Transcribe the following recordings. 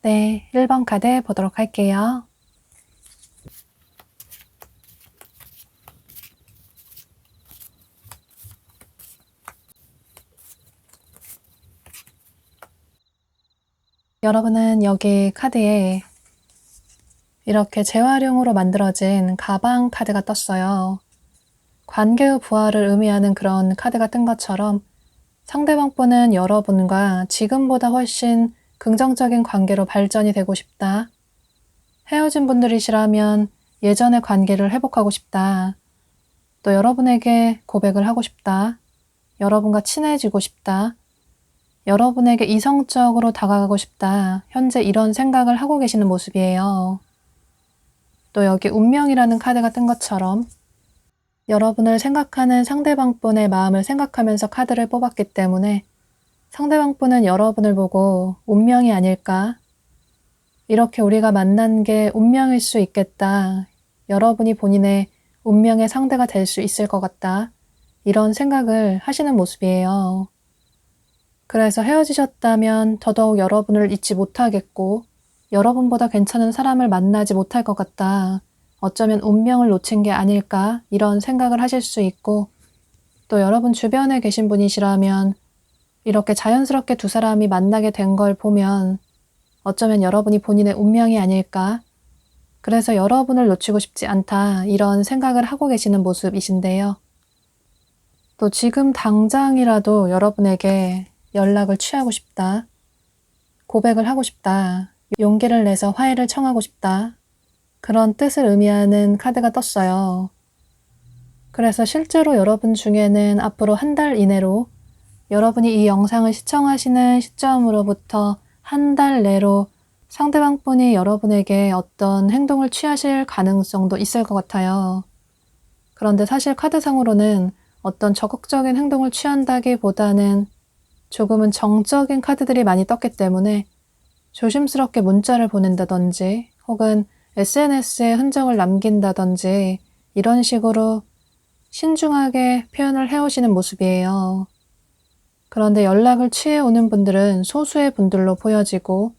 네, 1번 카드 보도록 할게요. 여러분은 여기 카드에 이렇게 재활용으로 만들어진 가방 카드가 떴어요. 관계의 부활을 의미하는 그런 카드가 뜬 것처럼 상대방 분은 여러분과 지금보다 훨씬 긍정적인 관계로 발전이 되고 싶다. 헤어진 분들이시라면 예전의 관계를 회복하고 싶다. 또 여러분에게 고백을 하고 싶다. 여러분과 친해지고 싶다. 여러분에게 이성적으로 다가가고 싶다. 현재 이런 생각을 하고 계시는 모습이에요. 또 여기 운명이라는 카드가 뜬 것처럼 여러분을 생각하는 상대방 분의 마음을 생각하면서 카드를 뽑았기 때문에 상대방 분은 여러분을 보고 운명이 아닐까? 이렇게 우리가 만난 게 운명일 수 있겠다. 여러분이 본인의 운명의 상대가 될 수 있을 것 같다. 이런 생각을 하시는 모습이에요. 그래서 헤어지셨다면 더더욱 여러분을 잊지 못하겠고 여러분보다 괜찮은 사람을 만나지 못할 것 같다. 어쩌면 운명을 놓친 게 아닐까 이런 생각을 하실 수 있고 또 여러분 주변에 계신 분이시라면 이렇게 자연스럽게 두 사람이 만나게 된 걸 보면 어쩌면 여러분이 본인의 운명이 아닐까 그래서 여러분을 놓치고 싶지 않다 이런 생각을 하고 계시는 모습이신데요. 또 지금 당장이라도 여러분에게 연락을 취하고 싶다. 고백을 하고 싶다. 용기를 내서 화해를 청하고 싶다. 그런 뜻을 의미하는 카드가 떴어요. 그래서 실제로 여러분 중에는 앞으로 한 달 이내로 여러분이 이 영상을 시청하시는 시점으로부터 한 달 내로 상대방 분이 여러분에게 어떤 행동을 취하실 가능성도 있을 것 같아요. 그런데 사실 카드상으로는 어떤 적극적인 행동을 취한다기보다는 조금은 정적인 카드들이 많이 떴기 때문에 조심스럽게 문자를 보낸다든지 혹은 SNS에 흔적을 남긴다든지 이런 식으로 신중하게 표현을 해오시는 모습이에요. 그런데 연락을 취해오는 분들은 소수의 분들로 보여지고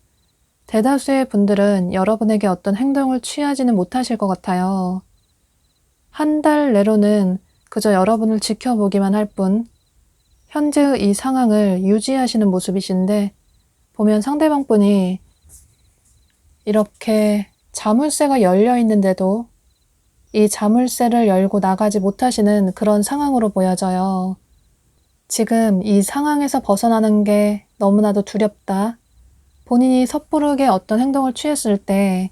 대다수의 분들은 여러분에게 어떤 행동을 취하지는 못하실 것 같아요. 한 달 내로는 그저 여러분을 지켜보기만 할 뿐 현재의 이 상황을 유지하시는 모습이신데 보면 상대방 분이 이렇게 자물쇠가 열려 있는데도 이 자물쇠를 열고 나가지 못하시는 그런 상황으로 보여져요. 지금 이 상황에서 벗어나는 게 너무나도 두렵다. 본인이 섣부르게 어떤 행동을 취했을 때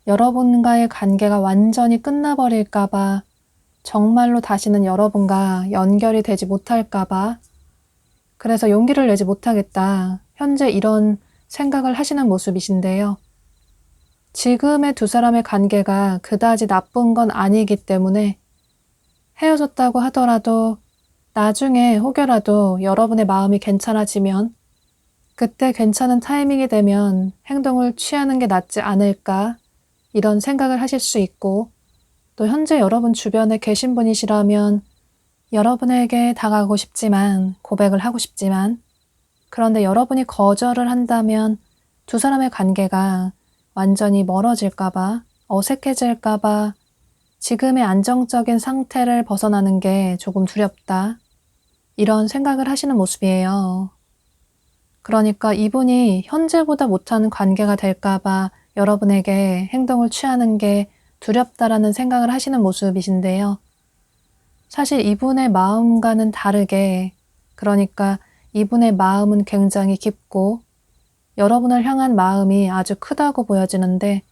여러분과의 관계가 완전히 끝나버릴까봐, 정말로 다시는 여러분과 연결이 되지 못할까봐, 그래서 용기를 내지 못하겠다. 현재 이런 생각을 하시는 모습이신데요. 지금의 두 사람의 관계가 그다지 나쁜 건 아니기 때문에 헤어졌다고 하더라도 나중에 혹여라도 여러분의 마음이 괜찮아지면 그때 괜찮은 타이밍이 되면 행동을 취하는 게 낫지 않을까 이런 생각을 하실 수 있고, 또 현재 여러분 주변에 계신 분이시라면 여러분에게 다가가고 싶지만, 고백을 하고 싶지만, 그런데 여러분이 거절을 한다면 두 사람의 관계가 완전히 멀어질까봐, 어색해질까봐 지금의 안정적인 상태를 벗어나는 게 조금 두렵다. 이런 생각을 하시는 모습이에요. 그러니까 이분이 현재보다 못하는 관계가 될까봐 여러분에게 행동을 취하는 게 두렵다라는 생각을 하시는 모습이신데요. 사실 이분의 마음과는 다르게, 그러니까 이분의 마음은 굉장히 깊고 여러분을 향한 마음이 아주 크다고 보여지는데,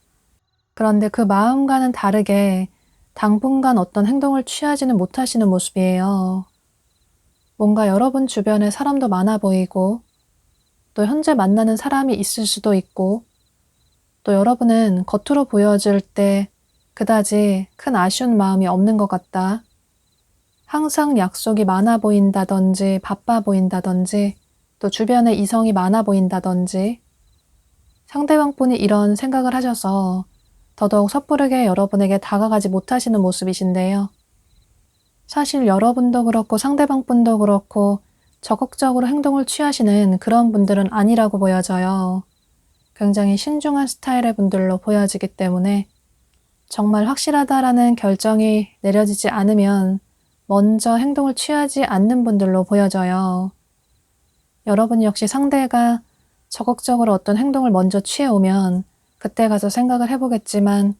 그런데 그 마음과는 다르게 당분간 어떤 행동을 취하지는 못하시는 모습이에요. 뭔가 여러분 주변에 사람도 많아 보이고 또 현재 만나는 사람이 있을 수도 있고, 또 여러분은 겉으로 보여질 때 그다지 큰 아쉬운 마음이 없는 것 같다. 항상 약속이 많아 보인다든지 바빠 보인다든지 또 주변에 이성이 많아 보인다든지 상대방 분이 이런 생각을 하셔서 더더욱 섣부르게 여러분에게 다가가지 못하시는 모습이신데요. 사실 여러분도 그렇고 상대방 분도 그렇고 적극적으로 행동을 취하시는 그런 분들은 아니라고 보여져요. 굉장히 신중한 스타일의 분들로 보여지기 때문에 정말 확실하다라는 결정이 내려지지 않으면 먼저 행동을 취하지 않는 분들로 보여져요. 여러분 역시 상대가 적극적으로 어떤 행동을 먼저 취해오면 그때 가서 생각을 해보겠지만,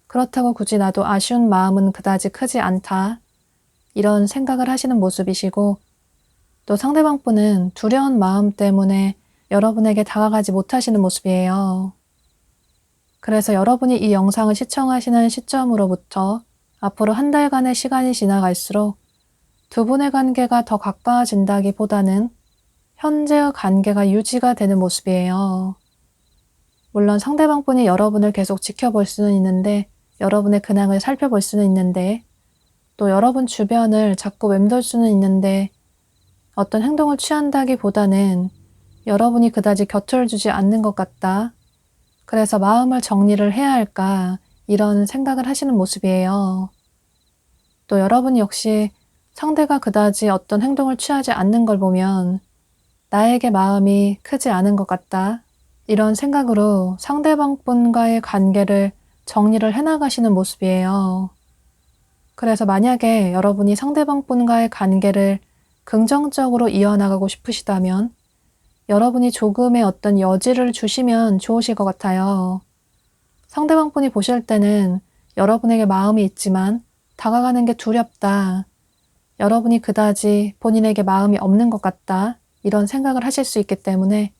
그렇다고 굳이 나도 아쉬운 마음은 그다지 크지 않다. 이런 생각을 하시는 모습이시고, 또 상대방 분은 두려운 마음 때문에 여러분에게 다가가지 못하시는 모습이에요. 그래서 여러분이 이 영상을 시청하시는 시점으로부터 앞으로 한 달간의 시간이 지나갈수록 두 분의 관계가 더 가까워진다기보다는 현재의 관계가 유지가 되는 모습이에요. 물론 상대방 분이 여러분을 계속 지켜볼 수는 있는데, 여러분의 근황을 살펴볼 수는 있는데, 또 여러분 주변을 자꾸 맴돌 수는 있는데, 어떤 행동을 취한다기보다는 여러분이 그다지 곁을 주지 않는 것 같다. 그래서 마음을 정리를 해야 할까 이런 생각을 하시는 모습이에요. 또 여러분 역시 상대가 그다지 어떤 행동을 취하지 않는 걸 보면 나에게 마음이 크지 않은 것 같다. 이런 생각으로 상대방 분과의 관계를 정리를 해나가시는 모습이에요. 그래서 만약에 여러분이 상대방 분과의 관계를 긍정적으로 이어나가고 싶으시다면 여러분이 조금의 어떤 여지를 주시면 좋으실 것 같아요. 상대방 분이 보실 때는 여러분에게 마음이 있지만 다가가는 게 두렵다. 여러분이 그다지 본인에게 마음이 없는 것 같다. 이런 생각을 하실 수 있기 때문에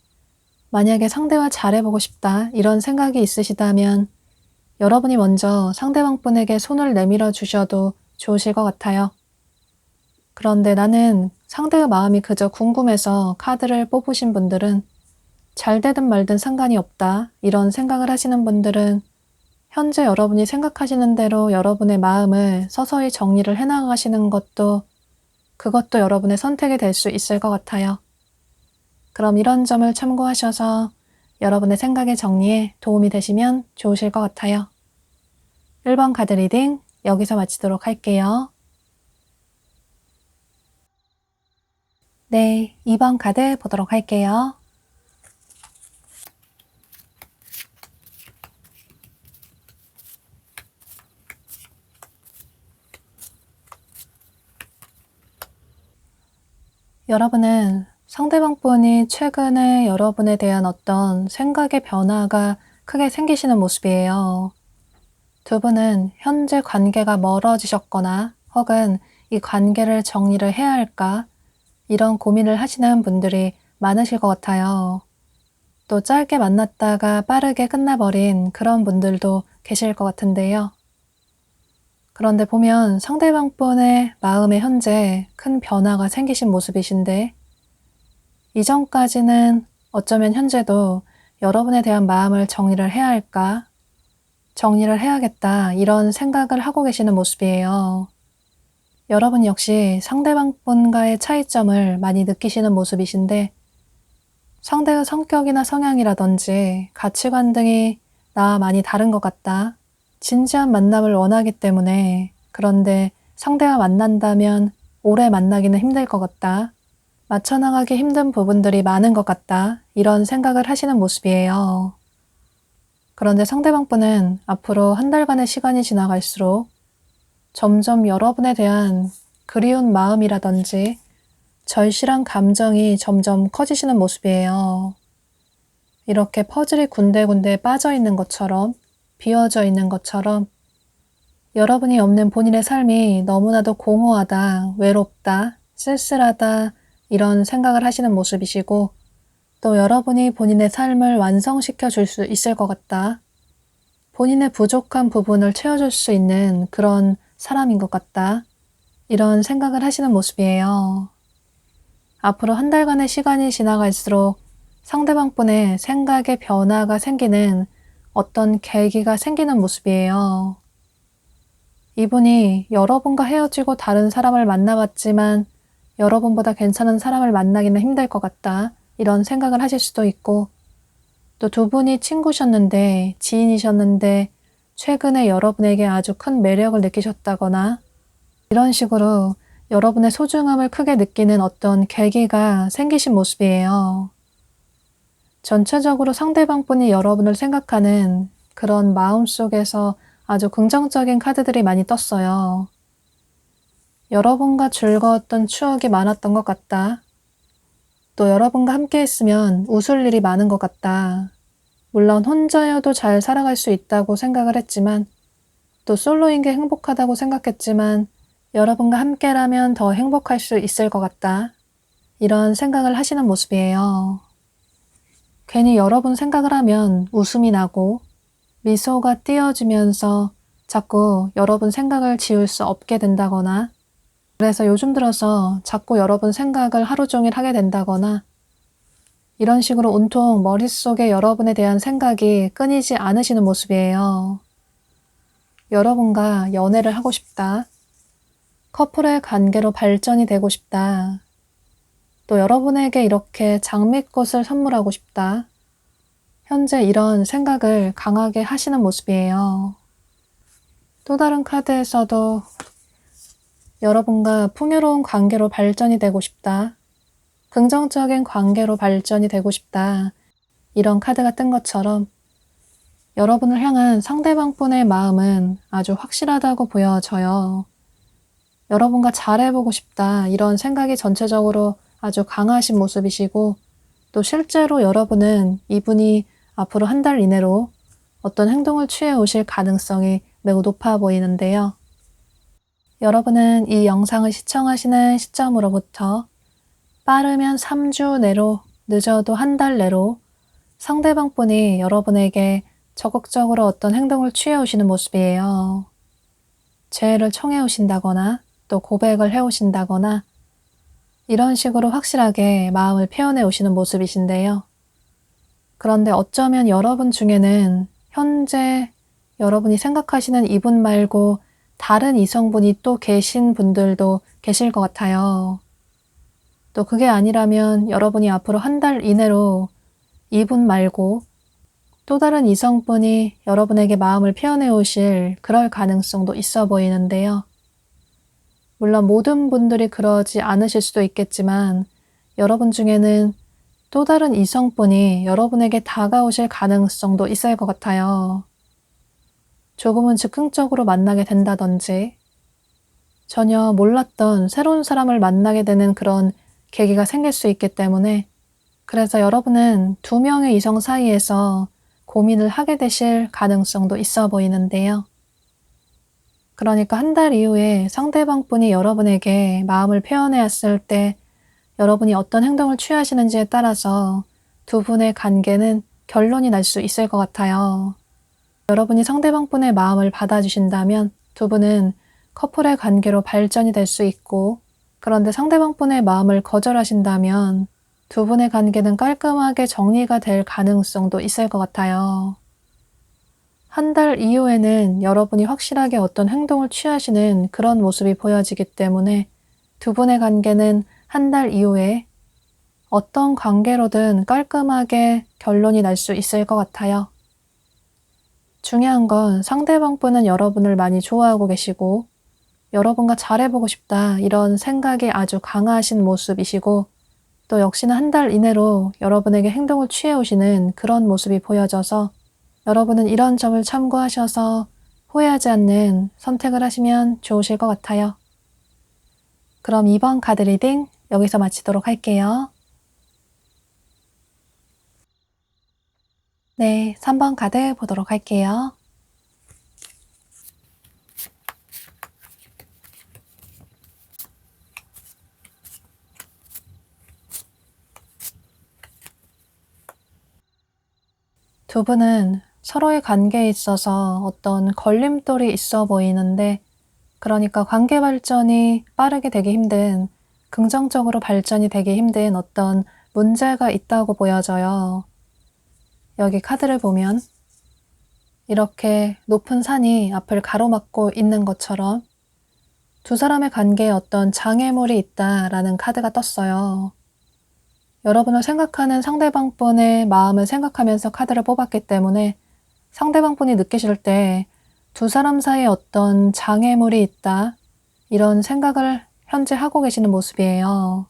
만약에 상대와 잘해보고 싶다. 이런 생각이 있으시다면 여러분이 먼저 상대방 분에게 손을 내밀어 주셔도 좋으실 것 같아요. 그런데 나는 상대의 마음이 그저 궁금해서 카드를 뽑으신 분들은 잘 되든 말든 상관이 없다. 이런 생각을 하시는 분들은 현재 여러분이 생각하시는 대로 여러분의 마음을 서서히 정리를 해나가시는 것도, 그것도 여러분의 선택이 될 수 있을 것 같아요. 그럼 이런 점을 참고하셔서 여러분의 생각의 정리에 도움이 되시면 좋으실 것 같아요. 1번 카드 리딩 여기서 마치도록 할게요. 네, 2번 카드 보도록 할게요. 여러분은 상대방 분이 최근에 여러분에 대한 어떤 생각의 변화가 크게 생기시는 모습이에요. 두 분은 현재 관계가 멀어지셨거나 혹은 이 관계를 정리를 해야 할까 이런 고민을 하시는 분들이 많으실 것 같아요. 또 짧게 만났다가 빠르게 끝나버린 그런 분들도 계실 것 같은데요. 그런데 보면 상대방 분의 마음에 현재 큰 변화가 생기신 모습이신데 이전까지는 어쩌면 현재도 여러분에 대한 마음을 정리를 해야 할까? 정리를 해야겠다 이런 생각을 하고 계시는 모습이에요. 여러분 역시 상대방 분과의 차이점을 많이 느끼시는 모습이신데 상대의 성격이나 성향이라든지 가치관 등이 나와 많이 다른 것 같다. 진지한 만남을 원하기 때문에 그런데 상대와 만난다면 오래 만나기는 힘들 것 같다. 맞춰나가기 힘든 부분들이 많은 것 같다. 이런 생각을 하시는 모습이에요. 그런데 상대방 분은 앞으로 한 달간의 시간이 지나갈수록 점점 여러분에 대한 그리운 마음이라든지 절실한 감정이 점점 커지시는 모습이에요. 이렇게 퍼즐이 군데군데 빠져 있는 것처럼 비어져 있는 것처럼 여러분이 없는 본인의 삶이 너무나도 공허하다, 외롭다, 쓸쓸하다 이런 생각을 하시는 모습이시고 또 여러분이 본인의 삶을 완성시켜 줄 수 있을 것 같다. 본인의 부족한 부분을 채워줄 수 있는 그런 사람인 것 같다. 이런 생각을 하시는 모습이에요. 앞으로 한 달간의 시간이 지나갈수록 상대방 분의 생각의 변화가 생기는 어떤 계기가 생기는 모습이에요. 이분이 여러분과 헤어지고 다른 사람을 만나봤지만 여러분보다 괜찮은 사람을 만나기는 힘들 것 같다. 이런 생각을 하실 수도 있고 또 두 분이 친구셨는데 지인이셨는데 최근에 여러분에게 아주 큰 매력을 느끼셨다거나 이런 식으로 여러분의 소중함을 크게 느끼는 어떤 계기가 생기신 모습이에요. 전체적으로 상대방 분이 여러분을 생각하는 그런 마음 속에서 아주 긍정적인 카드들이 많이 떴어요. 여러분과 즐거웠던 추억이 많았던 것 같다. 또 여러분과 함께 있으면 웃을 일이 많은 것 같다. 물론 혼자여도 잘 살아갈 수 있다고 생각을 했지만 또 솔로인 게 행복하다고 생각했지만 여러분과 함께라면 더 행복할 수 있을 것 같다. 이런 생각을 하시는 모습이에요. 괜히 여러분 생각을 하면 웃음이 나고 미소가 띄어지면서 자꾸 여러분 생각을 지울 수 없게 된다거나 그래서 요즘 들어서 자꾸 여러분 생각을 하루 종일 하게 된다거나 이런 식으로 온통 머릿속에 여러분에 대한 생각이 끊이지 않으시는 모습이에요. 여러분과 연애를 하고 싶다. 커플의 관계로 발전이 되고 싶다. 또 여러분에게 이렇게 장미꽃을 선물하고 싶다. 현재 이런 생각을 강하게 하시는 모습이에요. 또 다른 카드에서도 여러분과 풍요로운 관계로 발전이 되고 싶다. 긍정적인 관계로 발전이 되고 싶다. 이런 카드가 뜬 것처럼 여러분을 향한 상대방 분의 마음은 아주 확실하다고 보여져요. 여러분과 잘해보고 싶다. 이런 생각이 전체적으로 아주 강하신 모습이시고 또 실제로 여러분은 이분이 앞으로 한 달 이내로 어떤 행동을 취해 오실 가능성이 매우 높아 보이는데요. 여러분은 이 영상을 시청하시는 시점으로부터 빠르면 3주 내로, 늦어도 한 달 내로 상대방 분이 여러분에게 적극적으로 어떤 행동을 취해 오시는 모습이에요. 재회를 청해 오신다거나 또 고백을 해 오신다거나 이런 식으로 확실하게 마음을 표현해 오시는 모습이신데요. 그런데 어쩌면 여러분 중에는 현재 여러분이 생각하시는 이분 말고 다른 이성분이 또 계신 분들도 계실 것 같아요. 또 그게 아니라면 여러분이 앞으로 한 달 이내로 이분 말고 또 다른 이성분이 여러분에게 마음을 표현해 오실 그럴 가능성도 있어 보이는데요. 물론 모든 분들이 그러지 않으실 수도 있겠지만 여러분 중에는 또 다른 이성분이 여러분에게 다가오실 가능성도 있을 것 같아요. 조금은 즉흥적으로 만나게 된다든지 전혀 몰랐던 새로운 사람을 만나게 되는 그런 계기가 생길 수 있기 때문에 그래서 여러분은 두 명의 이성 사이에서 고민을 하게 되실 가능성도 있어 보이는데요. 그러니까 한 달 이후에 상대방 분이 여러분에게 마음을 표현해 왔을 때 여러분이 어떤 행동을 취하시는지에 따라서 두 분의 관계는 결론이 날 수 있을 것 같아요. 여러분이 상대방 분의 마음을 받아주신다면 두 분은 커플의 관계로 발전이 될 수 있고, 그런데 상대방 분의 마음을 거절하신다면 두 분의 관계는 깔끔하게 정리가 될 가능성도 있을 것 같아요. 한 달 이후에는 여러분이 확실하게 어떤 행동을 취하시는 그런 모습이 보여지기 때문에 두 분의 관계는 한 달 이후에 어떤 관계로든 깔끔하게 결론이 날 수 있을 것 같아요. 중요한 건 상대방 분은 여러분을 많이 좋아하고 계시고 여러분과 잘해보고 싶다 이런 생각이 아주 강하신 모습이시고 또 역시나 한 달 이내로 여러분에게 행동을 취해오시는 그런 모습이 보여져서 여러분은 이런 점을 참고하셔서 후회하지 않는 선택을 하시면 좋으실 것 같아요. 그럼 2번 카드 리딩 여기서 마치도록 할게요. 네, 3번 카드 보도록 할게요. 두 분은 서로의 관계에 있어서 어떤 걸림돌이 있어 보이는데 그러니까 관계 발전이 빠르게 되기 힘든, 긍정적으로 발전이 되기 힘든 어떤 문제가 있다고 보여져요. 여기 카드를 보면 이렇게 높은 산이 앞을 가로막고 있는 것처럼 두 사람의 관계에 어떤 장애물이 있다라는 카드가 떴어요. 여러분을 생각하는 상대방 분의 마음을 생각하면서 카드를 뽑았기 때문에 상대방 분이 느끼실 때 두 사람 사이에 어떤 장애물이 있다 이런 생각을 현재 하고 계시는 모습이에요.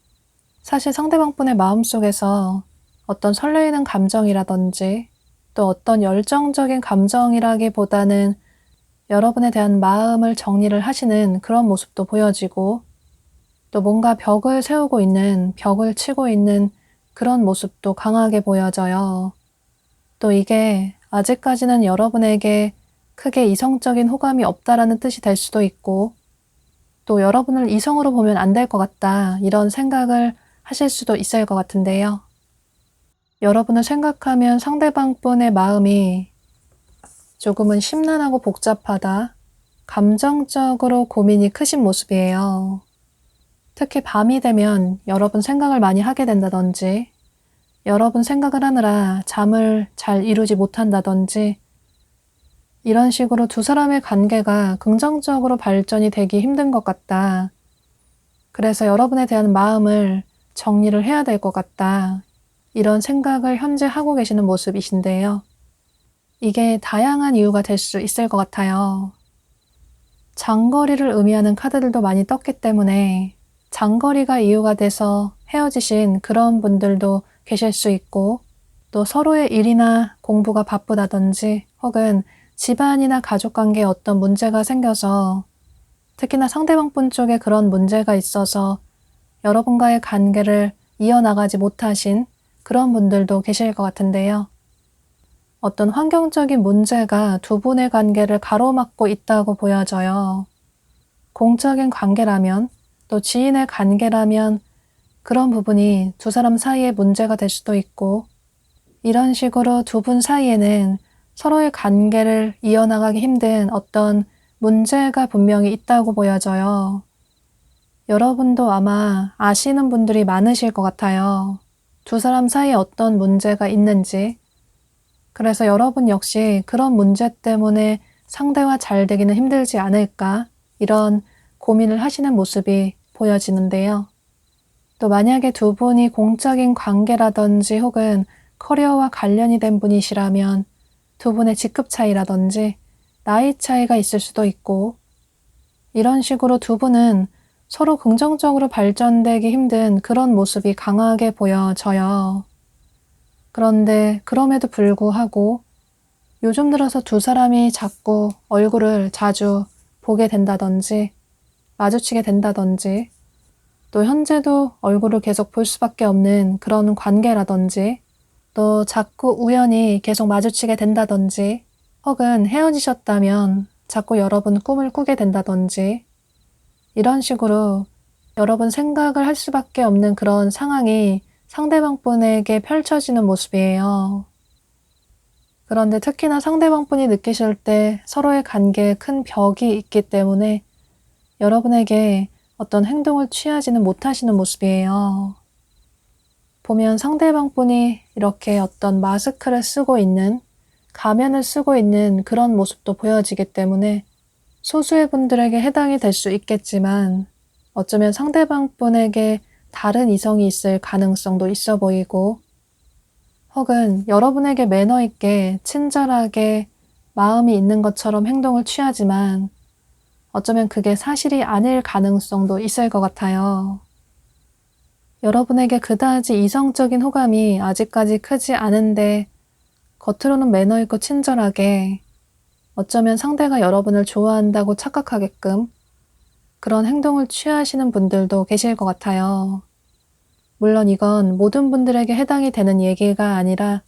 사실 상대방 분의 마음속에서 어떤 설레이는 감정이라든지 또 어떤 열정적인 감정이라기보다는 여러분에 대한 마음을 정리를 하시는 그런 모습도 보여지고 또 뭔가 벽을 세우고 있는, 벽을 치고 있는 그런 모습도 강하게 보여져요. 또 이게 아직까지는 여러분에게 크게 이성적인 호감이 없다라는 뜻이 될 수도 있고 또 여러분을 이성으로 보면 안 될 것 같다 이런 생각을 하실 수도 있을 것 같은데요. 여러분을 생각하면 상대방 분의 마음이 조금은 심란하고 복잡하다, 감정적으로 고민이 크신 모습이에요. 특히 밤이 되면 여러분 생각을 많이 하게 된다든지 여러분 생각을 하느라 잠을 잘 이루지 못한다든지 이런 식으로 두 사람의 관계가 긍정적으로 발전이 되기 힘든 것 같다. 그래서 여러분에 대한 마음을 정리를 해야 될 것 같다. 이런 생각을 현재 하고 계시는 모습이신데요. 이게 다양한 이유가 될 수 있을 것 같아요. 장거리를 의미하는 카드들도 많이 떴기 때문에 장거리가 이유가 돼서 헤어지신 그런 분들도 계실 수 있고 또 서로의 일이나 공부가 바쁘다든지 혹은 집안이나 가족관계에 어떤 문제가 생겨서 특히나 상대방 분 쪽에 그런 문제가 있어서 여러분과의 관계를 이어나가지 못하신 그런 분들도 계실 것 같은데요. 어떤 환경적인 문제가 두 분의 관계를 가로막고 있다고 보여져요. 공적인 관계라면 또 지인의 관계라면 그런 부분이 두 사람 사이에 문제가 될 수도 있고 이런 식으로 두 분 사이에는 서로의 관계를 이어나가기 힘든 어떤 문제가 분명히 있다고 보여져요. 여러분도 아마 아시는 분들이 많으실 것 같아요. 두 사람 사이에 어떤 문제가 있는지. 그래서 여러분 역시 그런 문제 때문에 상대와 잘 되기는 힘들지 않을까 이런 고민을 하시는 모습이 보여지는데요. 또 만약에 두 분이 공적인 관계라든지 혹은 커리어와 관련이 된 분이시라면 두 분의 직급 차이라든지 나이 차이가 있을 수도 있고, 이런 식으로 두 분은 서로 긍정적으로 발전되기 힘든 그런 모습이 강하게 보여져요. 그런데 그럼에도 불구하고 요즘 들어서 두 사람이 자꾸 얼굴을 자주 보게 된다든지 마주치게 된다든지, 또 현재도 얼굴을 계속 볼 수밖에 없는 그런 관계라든지, 또 자꾸 우연히 계속 마주치게 된다든지, 혹은 헤어지셨다면 자꾸 여러분 꿈을 꾸게 된다든지, 이런 식으로 여러분 생각을 할 수밖에 없는 그런 상황이 상대방 분에게 펼쳐지는 모습이에요. 그런데 특히나 상대방 분이 느끼실 때 서로의 관계에 큰 벽이 있기 때문에 여러분에게 어떤 행동을 취하지는 못하시는 모습이에요. 보면 상대방 분이 이렇게 어떤 마스크를 쓰고 있는, 가면을 쓰고 있는 그런 모습도 보여지기 때문에 소수의 분들에게 해당이 될 수 있겠지만 어쩌면 상대방 분에게 다른 이성이 있을 가능성도 있어 보이고, 혹은 여러분에게 매너 있게 친절하게 마음이 있는 것처럼 행동을 취하지만 어쩌면 그게 사실이 아닐 가능성도 있을 것 같아요. 여러분에게 그다지 이성적인 호감이 아직까지 크지 않은데 겉으로는 매너 있고 친절하게, 어쩌면 상대가 여러분을 좋아한다고 착각하게끔 그런 행동을 취하시는 분들도 계실 것 같아요. 물론 이건 모든 분들에게 해당이 되는 얘기가 아니라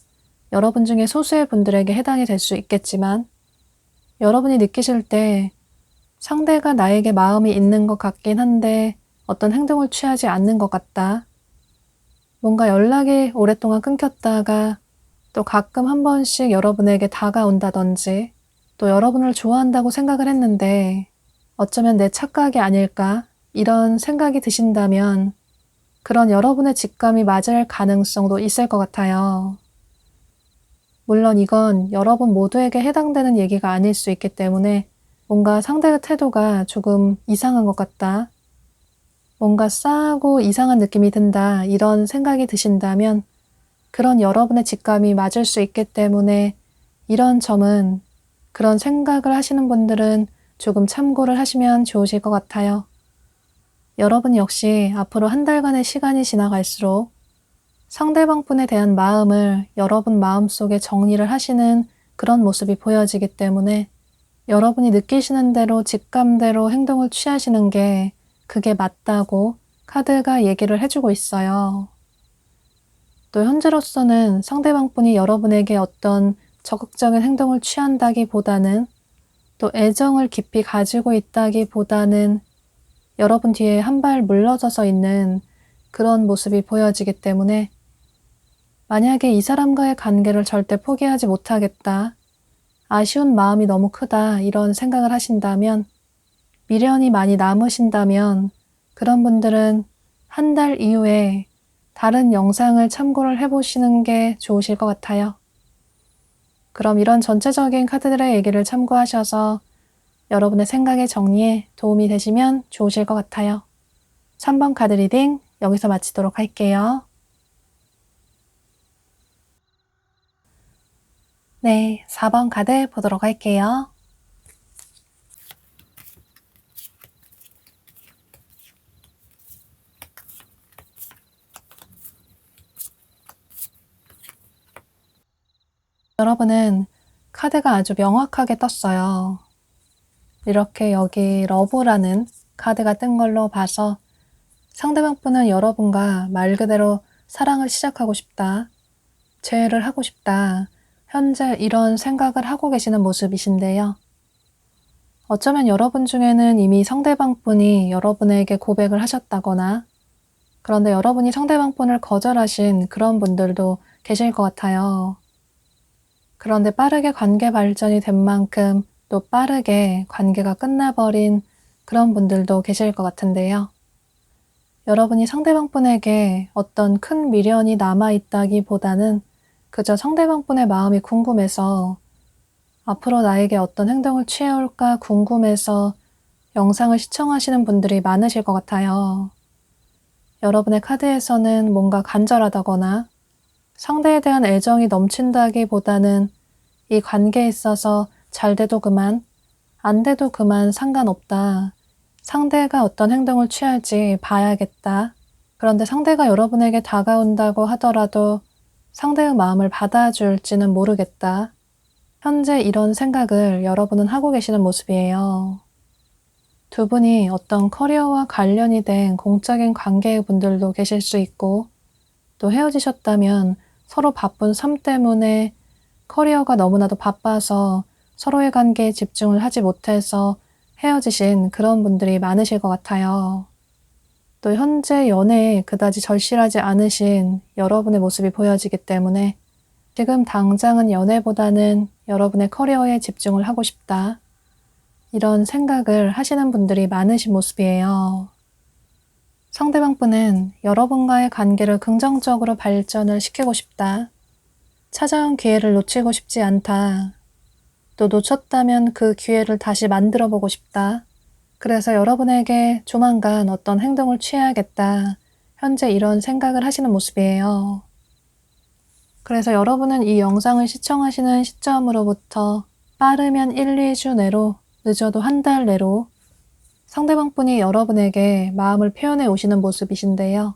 여러분 중에 소수의 분들에게 해당이 될 수 있겠지만, 여러분이 느끼실 때 상대가 나에게 마음이 있는 것 같긴 한데 어떤 행동을 취하지 않는 것 같다. 뭔가 연락이 오랫동안 끊겼다가 또 가끔 한 번씩 여러분에게 다가온다든지, 또 여러분을 좋아한다고 생각을 했는데 어쩌면 내 착각이 아닐까, 이런 생각이 드신다면 그런 여러분의 직감이 맞을 가능성도 있을 것 같아요. 물론 이건 여러분 모두에게 해당되는 얘기가 아닐 수 있기 때문에 뭔가 상대의 태도가 조금 이상한 것 같다, 뭔가 싸하고 이상한 느낌이 든다, 이런 생각이 드신다면 그런 여러분의 직감이 맞을 수 있기 때문에 이런 점은, 그런 생각을 하시는 분들은 조금 참고를 하시면 좋으실 것 같아요. 여러분 역시 앞으로 한 달간의 시간이 지나갈수록 상대방 분에 대한 마음을 여러분 마음속에 정리를 하시는 그런 모습이 보여지기 때문에 여러분이 느끼시는 대로 직감대로 행동을 취하시는 게 그게 맞다고 카드가 얘기를 해주고 있어요. 또 현재로서는 상대방 분이 여러분에게 어떤 적극적인 행동을 취한다기보다는, 또 애정을 깊이 가지고 있다기보다는 여러분 뒤에 한 발 물러서서 있는 그런 모습이 보여지기 때문에 만약에 이 사람과의 관계를 절대 포기하지 못하겠다, 아쉬운 마음이 너무 크다, 이런 생각을 하신다면, 미련이 많이 남으신다면 그런 분들은 한 달 이후에 다른 영상을 참고를 해보시는 게 좋으실 것 같아요. 그럼 이런 전체적인 카드들의 얘기를 참고하셔서 여러분의 생각의 정리에 도움이 되시면 좋으실 것 같아요. 3번 카드 리딩 여기서 마치도록 할게요. 네, 4번 카드 보도록 할게요. 여러분은 카드가 아주 명확하게 떴어요. 이렇게 여기 러브라는 카드가 뜬 걸로 봐서 상대방 분은 여러분과 말 그대로 사랑을 시작하고 싶다, 재회를 하고 싶다, 현재 이런 생각을 하고 계시는 모습이신데요. 어쩌면 여러분 중에는 이미 상대방 분이 여러분에게 고백을 하셨다거나, 그런데 여러분이 상대방 분을 거절하신 그런 분들도 계실 것 같아요. 그런데 빠르게 관계 발전이 된 만큼 또 빠르게 관계가 끝나버린 그런 분들도 계실 것 같은데요. 여러분이 상대방 분에게 어떤 큰 미련이 남아있다기보다는 그저 상대방 분의 마음이 궁금해서, 앞으로 나에게 어떤 행동을 취해올까 궁금해서 영상을 시청하시는 분들이 많으실 것 같아요. 여러분의 카드에서는 뭔가 간절하다거나 상대에 대한 애정이 넘친다기보다는 이 관계에 있어서 잘 돼도 그만, 안 돼도 그만 상관없다. 상대가 어떤 행동을 취할지 봐야겠다. 그런데 상대가 여러분에게 다가온다고 하더라도 상대의 마음을 받아줄지는 모르겠다. 현재 이런 생각을 여러분은 하고 계시는 모습이에요. 두 분이 어떤 커리어와 관련이 된 공적인 관계의 분들도 계실 수 있고, 또 헤어지셨다면 서로 바쁜 삶 때문에 커리어가 너무나도 바빠서 서로의 관계에 집중을 하지 못해서 헤어지신 그런 분들이 많으실 것 같아요. 또 현재 연애에 그다지 절실하지 않으신 여러분의 모습이 보여지기 때문에 지금 당장은 연애보다는 여러분의 커리어에 집중을 하고 싶다. 이런 생각을 하시는 분들이 많으신 모습이에요. 상대방 분은 여러분과의 관계를 긍정적으로 발전을 시키고 싶다. 찾아온 기회를 놓치고 싶지 않다. 또 놓쳤다면 그 기회를 다시 만들어 보고 싶다. 그래서 여러분에게 조만간 어떤 행동을 취해야겠다. 현재 이런 생각을 하시는 모습이에요. 그래서 여러분은 이 영상을 시청하시는 시점으로부터 빠르면 1, 2주 내로, 늦어도 한 달 내로 상대방 분이 여러분에게 마음을 표현해 오시는 모습이신데요.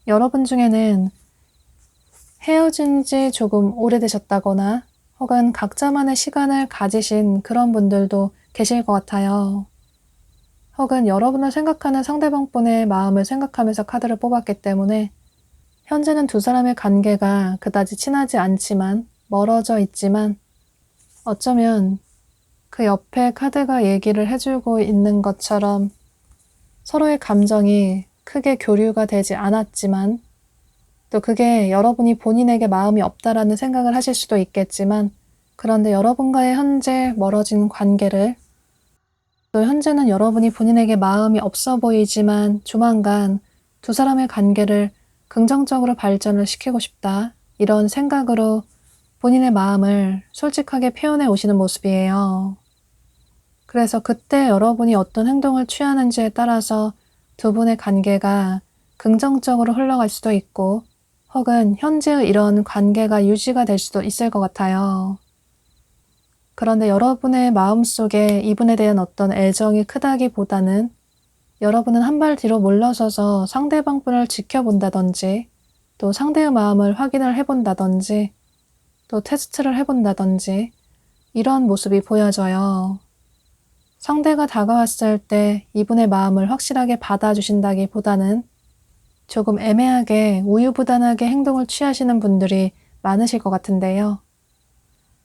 여러분 중에는 헤어진 지 조금 오래되셨다거나 혹은 각자만의 시간을 가지신 그런 분들도 계실 것 같아요. 혹은 여러분을 생각하는 상대방 분의 마음을 생각하면서 카드를 뽑았기 때문에 현재는 두 사람의 관계가 그다지 친하지 않지만 멀어져 있지만 어쩌면 그 옆에 카드가 얘기를 해주고 있는 것처럼 서로의 감정이 크게 교류가 되지 않았지만 또 그게 여러분이 본인에게 마음이 없다라는 생각을 하실 수도 있겠지만 그런데 여러분과의 현재 멀어진 관계를 또 현재는 여러분이 본인에게 마음이 없어 보이지만 조만간 두 사람의 관계를 긍정적으로 발전을 시키고 싶다. 이런 생각으로 본인의 마음을 솔직하게 표현해 오시는 모습이에요. 그래서 그때 여러분이 어떤 행동을 취하는지에 따라서 두 분의 관계가 긍정적으로 흘러갈 수도 있고 혹은 현재의 이런 관계가 유지가 될 수도 있을 것 같아요. 그런데 여러분의 마음속에 이분에 대한 어떤 애정이 크다기보다는 여러분은 한 발 뒤로 물러서서 상대방 분을 지켜본다든지 또 상대의 마음을 확인을 해본다든지 또 테스트를 해본다든지 이런 모습이 보여져요. 상대가 다가왔을 때 이분의 마음을 확실하게 받아주신다기보다는 조금 애매하게 우유부단하게 행동을 취하시는 분들이 많으실 것 같은데요.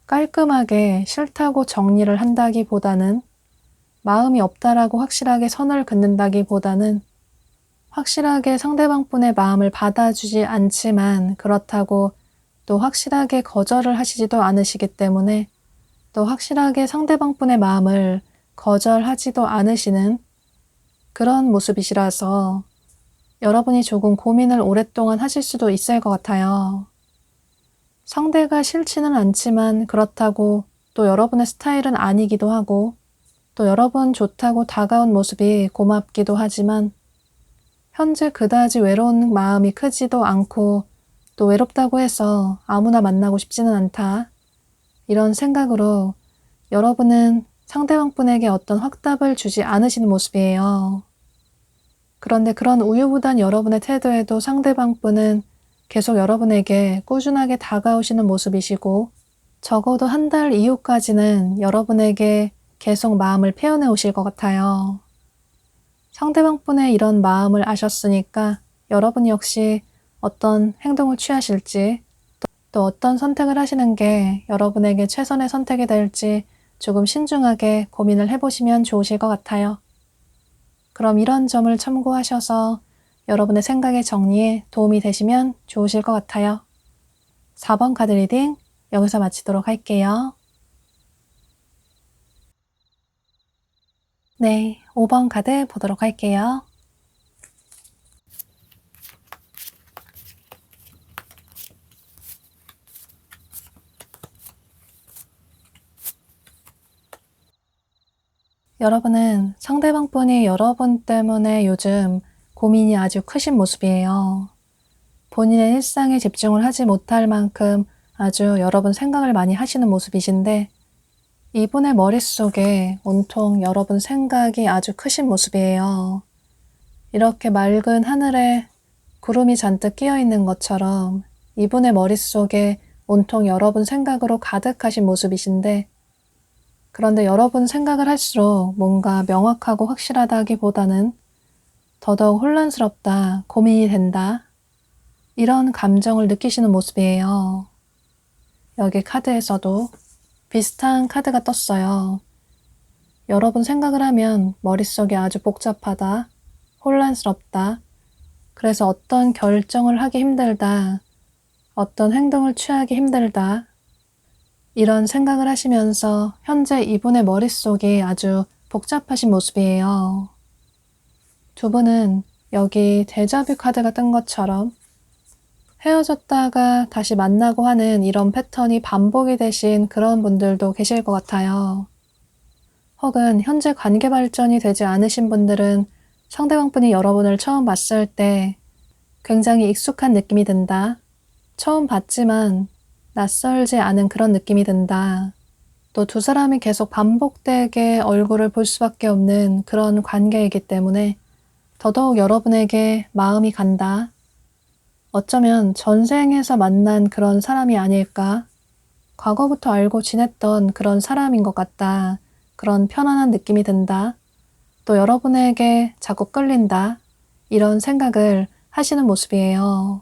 깔끔하게 싫다고 정리를 한다기보다는 마음이 없다라고 확실하게 선을 긋는다기보다는 확실하게 상대방 분의 마음을 받아주지 않지만 그렇다고 또 확실하게 거절을 하시지도 않으시기 때문에 또 확실하게 상대방 분의 마음을 거절하지도 않으시는 그런 모습이시라서 여러분이 조금 고민을 오랫동안 하실 수도 있을 것 같아요. 상대가 싫지는 않지만 그렇다고 또 여러분의 스타일은 아니기도 하고 또 여러분 좋다고 다가온 모습이 고맙기도 하지만 현재 그다지 외로운 마음이 크지도 않고 또 외롭다고 해서 아무나 만나고 싶지는 않다. 이런 생각으로 여러분은 상대방 분에게 어떤 확답을 주지 않으시는 모습이에요. 그런데 그런 우유부단 여러분의 태도에도 상대방 분은 계속 여러분에게 꾸준하게 다가오시는 모습이시고 적어도 한 달 이후까지는 여러분에게 계속 마음을 표현해 오실 것 같아요. 상대방 분의 이런 마음을 아셨으니까 여러분 역시 어떤 행동을 취하실지 또 어떤 선택을 하시는 게 여러분에게 최선의 선택이 될지 조금 신중하게 고민을 해보시면 좋으실 것 같아요. 그럼 이런 점을 참고하셔서 여러분의 생각의 정리에 도움이 되시면 좋으실 것 같아요. 4번 카드 리딩 여기서 마치도록 할게요. 네, 5번 카드 보도록 할게요. 여러분은 상대방 분이 여러분 때문에 요즘 고민이 아주 크신 모습이에요. 본인의 일상에 집중을 하지 못할 만큼 아주 여러 번 생각을 많이 하시는 모습이신데 이분의 머릿속에 온통 여러 번 생각이 아주 크신 모습이에요. 이렇게 맑은 하늘에 구름이 잔뜩 끼어 있는 것처럼 이분의 머릿속에 온통 여러 번 생각으로 가득하신 모습이신데 그런데 여러 번 생각을 할수록 뭔가 명확하고 확실하다기보다는 더더욱 혼란스럽다, 고민이 된다, 이런 감정을 느끼시는 모습이에요. 여기 카드에서도 비슷한 카드가 떴어요. 여러 번 생각을 하면 머릿속이 아주 복잡하다, 혼란스럽다, 그래서 어떤 결정을 하기 힘들다, 어떤 행동을 취하기 힘들다, 이런 생각을 하시면서 현재 이분의 머릿속이 아주 복잡하신 모습이에요. 두 분은 여기 데자뷰 카드가 뜬 것처럼 헤어졌다가 다시 만나고 하는 이런 패턴이 반복이 되신 그런 분들도 계실 것 같아요. 혹은 현재 관계 발전이 되지 않으신 분들은 상대방분이 여러분을 처음 봤을 때 굉장히 익숙한 느낌이 든다. 처음 봤지만 낯설지 않은 그런 느낌이 든다. 또 두 사람이 계속 반복되게 얼굴을 볼 수밖에 없는 그런 관계이기 때문에 더더욱 여러분에게 마음이 간다. 어쩌면 전생에서 만난 그런 사람이 아닐까? 과거부터 알고 지냈던 그런 사람인 것 같다. 그런 편안한 느낌이 든다. 또 여러분에게 자꾸 끌린다. 이런 생각을 하시는 모습이에요.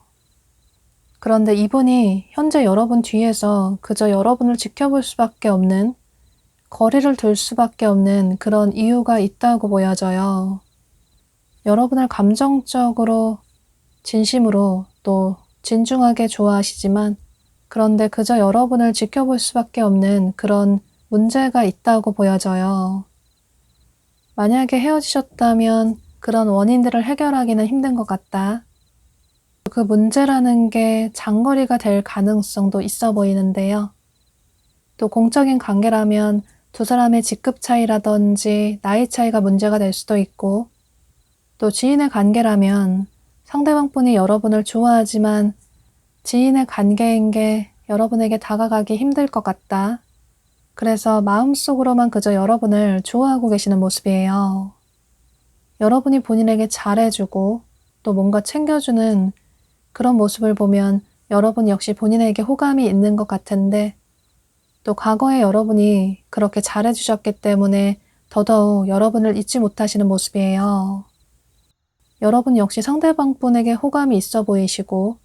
그런데 이분이 현재 여러분 뒤에서 그저 여러분을 지켜볼 수밖에 없는, 거리를 둘 수밖에 없는 그런 이유가 있다고 보여져요. 여러분을 감정적으로, 진심으로 또 진중하게 좋아하시지만 그런데 그저 여러분을 지켜볼 수밖에 없는 그런 문제가 있다고 보여져요. 만약에 헤어지셨다면 그런 원인들을 해결하기는 힘든 것 같다. 그 문제라는 게 장거리가 될 가능성도 있어 보이는데요. 또 공적인 관계라면 두 사람의 직급 차이라든지 나이 차이가 문제가 될 수도 있고 또 지인의 관계라면 상대방 분이 여러분을 좋아하지만 지인의 관계인 게 여러분에게 다가가기 힘들 것 같다. 그래서 마음속으로만 그저 여러분을 좋아하고 계시는 모습이에요. 여러분이 본인에게 잘해주고 또 뭔가 챙겨주는 그런 모습을 보면 여러분 역시 본인에게 호감이 있는 것 같은데 또 과거에 여러분이 그렇게 잘해주셨기 때문에 더더욱 여러분을 잊지 못하시는 모습이에요. 여러분 역시 상대방 분에게 호감이 있어 보이시고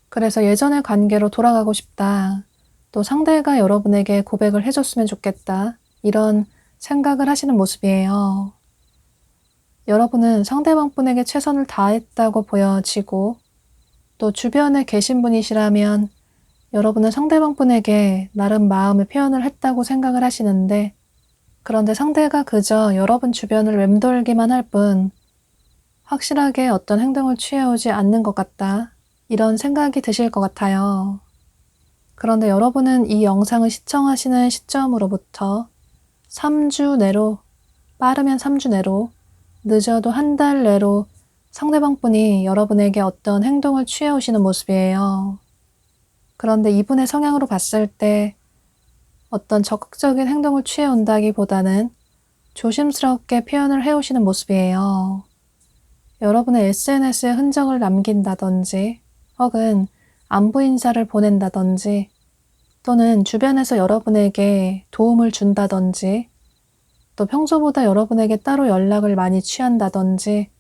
그래서 예전의 관계로 돌아가고 싶다. 또 상대가 여러분에게 고백을 해줬으면 좋겠다. 이런 생각을 하시는 모습이에요. 여러분은 상대방 분에게 최선을 다했다고 보여지고 또 주변에 계신 분이시라면 여러분은 상대방 분에게 나름 마음을 표현을 했다고 생각을 하시는데 그런데 상대가 그저 여러분 주변을 맴돌기만 할 뿐 확실하게 어떤 행동을 취해오지 않는 것 같다. 이런 생각이 드실 것 같아요. 그런데 여러분은 이 영상을 시청하시는 시점으로부터 3주 내로, 빠르면 3주 내로, 늦어도 한 달 내로 상대방 분이 여러분에게 어떤 행동을 취해오시는 모습이에요. 그런데 이분의 성향으로 봤을 때 어떤 적극적인 행동을 취해온다기보다는 조심스럽게 표현을 해오시는 모습이에요. 여러분의 SNS에 흔적을 남긴다든지 혹은 안부 인사를 보낸다든지 또는 주변에서 여러분에게 도움을 준다든지 또 평소보다 여러분에게 따로 연락을 많이 취한다든지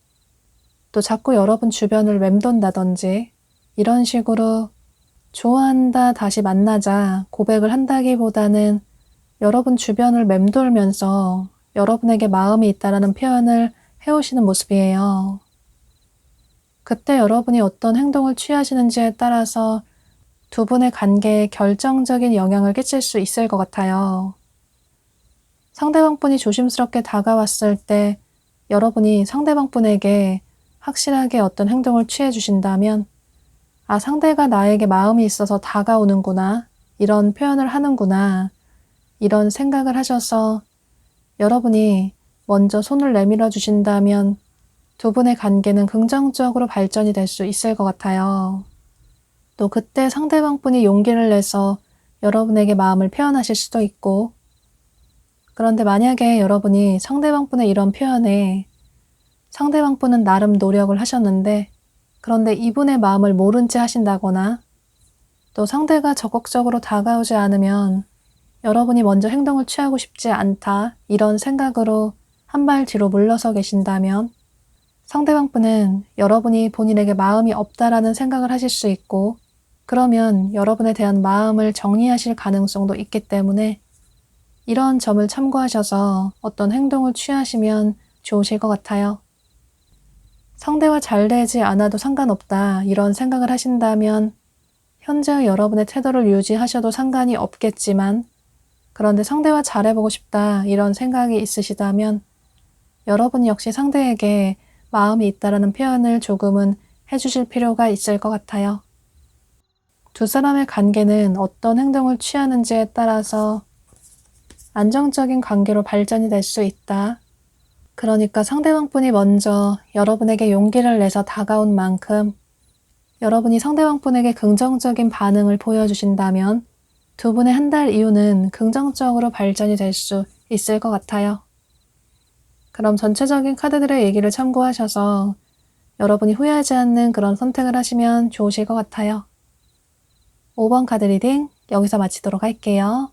또 자꾸 여러분 주변을 맴돈다든지 이런 식으로 좋아한다, 다시 만나자 고백을 한다기보다는 여러분 주변을 맴돌면서 여러분에게 마음이 있다라는 표현을 해오시는 모습이에요. 그때 여러분이 어떤 행동을 취하시는지에 따라서 두 분의 관계에 결정적인 영향을 끼칠 수 있을 것 같아요. 상대방 분이 조심스럽게 다가왔을 때 여러분이 상대방 분에게 확실하게 어떤 행동을 취해 주신다면 아, 상대가 나에게 마음이 있어서 다가오는구나. 이런 표현을 하는구나. 이런 생각을 하셔서 여러분이 먼저 손을 내밀어 주신다면 두 분의 관계는 긍정적으로 발전이 될 수 있을 것 같아요. 또 그때 상대방분이 용기를 내서 여러분에게 마음을 표현하실 수도 있고, 그런데 만약에 여러분이 상대방분의 이런 표현에 상대방분은 나름 노력을 하셨는데, 그런데 이분의 마음을 모른 채 하신다거나, 또 상대가 적극적으로 다가오지 않으면 여러분이 먼저 행동을 취하고 싶지 않다, 이런 생각으로 한 발 뒤로 물러서 계신다면 상대방분은 여러분이 본인에게 마음이 없다라는 생각을 하실 수 있고, 그러면 여러분에 대한 마음을 정리하실 가능성도 있기 때문에 이런 점을 참고하셔서 어떤 행동을 취하시면 좋으실 것 같아요. 상대와 잘 되지 않아도 상관없다, 이런 생각을 하신다면 현재의 여러분의 태도를 유지하셔도 상관이 없겠지만, 그런데 상대와 잘해보고 싶다, 이런 생각이 있으시다면 여러분 역시 상대에게 마음이 있다라는 표현을 조금은 해주실 필요가 있을 것 같아요. 두 사람의 관계는 어떤 행동을 취하는지에 따라서 안정적인 관계로 발전이 될 수 있다. 그러니까 상대방분이 먼저 여러분에게 용기를 내서 다가온 만큼 여러분이 상대방분에게 긍정적인 반응을 보여주신다면 두 분의 한 달 이후는 긍정적으로 발전이 될 수 있을 것 같아요. 그럼 전체적인 카드들의 얘기를 참고하셔서 여러분이 후회하지 않는 그런 선택을 하시면 좋으실 것 같아요. 5번 카드 리딩 여기서 마치도록 할게요.